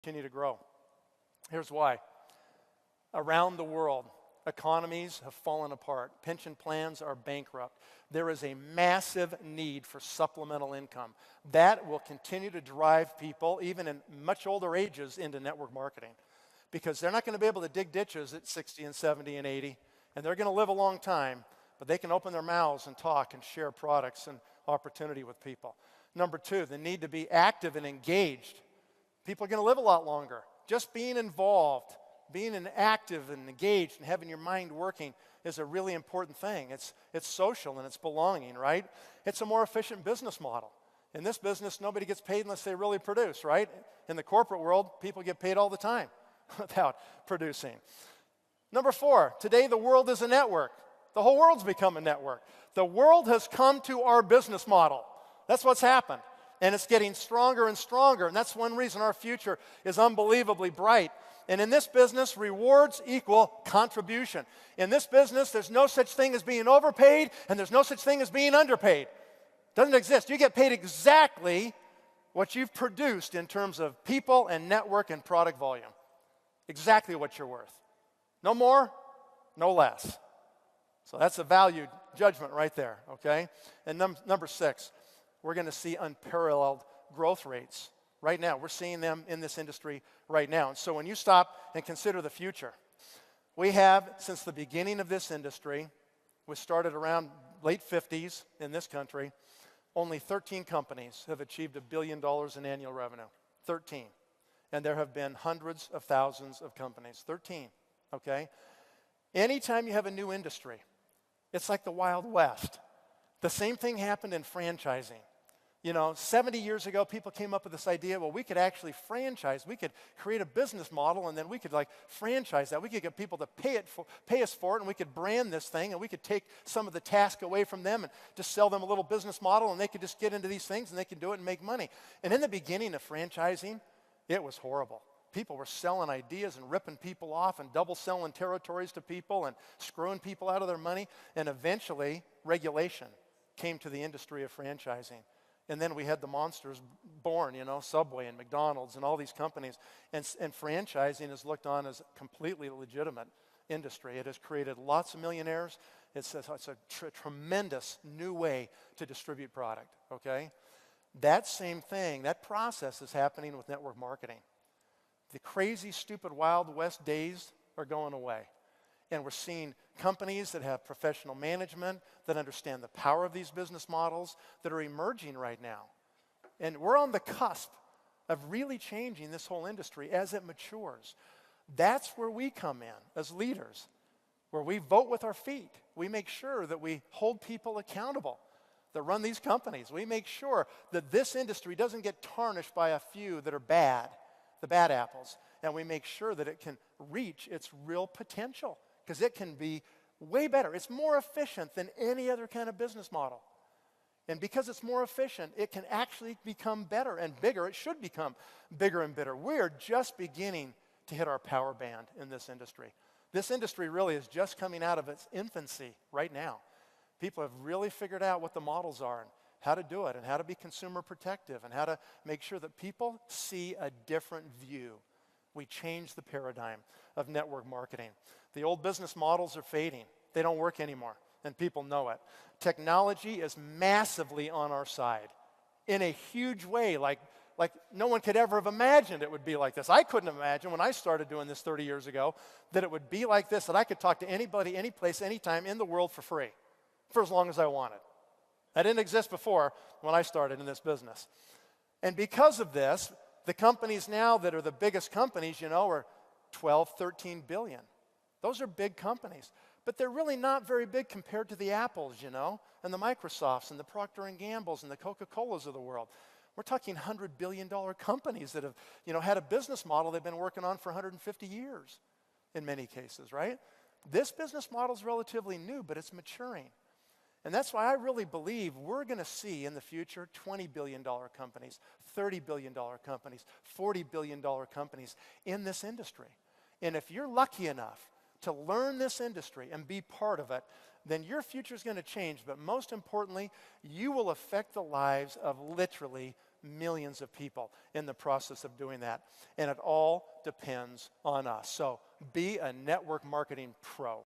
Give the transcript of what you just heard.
continue to grow. Here's why. Around the world, economies have fallen apart. Pension plans are bankrupt. There is a massive need for supplemental income. That will continue to drive people, even in much older ages, into network marketing. Because they're not going to be able to dig ditches at 60 and 70 and 80, and they're going to live a long time, but they can open their mouths and talk and share products and opportunity with people. Number two, the need to be active and engaged. People are going to live a lot longer. Just being involved, being active and engaged and having your mind working is a really important thing. It's social and it's belonging, right? It's a more efficient business model. In this business, nobody gets paid unless they really produce, right? In the corporate world, people get paid all the time without producing. Number four, today the world is a network. The whole world's become a network. The world has come to our business model. That's what's happened. And it's getting stronger and stronger. And that's one reason our future is unbelievably bright. And in this business, rewards equal contribution. In this business, there's no such thing as being overpaid, and there's no such thing as being underpaid. Doesn't exist. You get paid exactly what you've produced in terms of people and network and product volume. Exactly what you're worth. No more, no less. So that's a valued judgment right there, okay? And number six, we're going to see unparalleled growth rates. Right now, we're seeing them in this industry right now. And so when you stop and consider the future, we have, since the beginning of this industry, we started around late 50s in this country, only 13 companies have achieved $1 billion in annual revenue. 13. And there have been hundreds of thousands of companies. 13, okay? Anytime you have a new industry, it's like the Wild West. The same thing happened in franchising. You know, 70 years ago, people came up with this idea, well, we could actually franchise. We could create a business model, and then we could, franchise that. We could get people to pay us for it, and we could brand this thing, and we could take some of the task away from them and just sell them a little business model, and they could just get into these things, and they could do it and make money. And in the beginning of franchising, it was horrible. People were selling ideas and ripping people off and double selling territories to people and screwing people out of their money. And eventually, regulation came to the industry of franchising. And then we had the monsters born, you know, Subway and McDonald's and all these companies. And franchising is looked on as a completely legitimate industry. It has created lots of millionaires. It's a tremendous new way to distribute product, okay? That same thing, that process is happening with network marketing. The crazy, stupid, Wild West days are going away. And we're seeing companies that have professional management, that understand the power of these business models, that are emerging right now. And we're on the cusp of really changing this whole industry as it matures. That's where we come in as leaders, where we vote with our feet. We make sure that we hold people accountable that run these companies. We make sure that this industry doesn't get tarnished by a few that are bad, the bad apples. And we make sure that it can reach its real potential, because it can be way better. It's more efficient than any other kind of business model. And because it's more efficient, it can actually become better and bigger. It should become bigger and better. We are just beginning to hit our power band in this industry. This industry really is just coming out of its infancy right now. People have really figured out what the models are and how to do it and how to be consumer protective and how to make sure that people see a different view. We changed the paradigm of network marketing. The old business models are fading. They don't work anymore, and people know it. Technology is massively on our side in a huge way, like no one could ever have imagined it would be like this. I couldn't imagine when I started doing this 30 years ago that it would be like this, that I could talk to anybody, any place, anytime in the world for free, for as long as I wanted. That didn't exist before when I started in this business. And because of this, the companies now that are the biggest companies, you know, are 12, 13 billion. Those are big companies. But they're really not very big compared to the Apples, you know, and the Microsofts and the Procter & Gamble's and the Coca-Colas of the world. We're talking $100 billion companies that have, you know, had a business model they've been working on for 150 years in many cases, right? This business model is relatively new, but it's maturing. And that's why I really believe we're going to see in the future $20 billion companies, $30 billion companies, $40 billion companies in this industry. And if you're lucky enough to learn this industry and be part of it, then your future is going to change. But most importantly, you will affect the lives of literally millions of people in the process of doing that. And it all depends on us. So be a network marketing pro.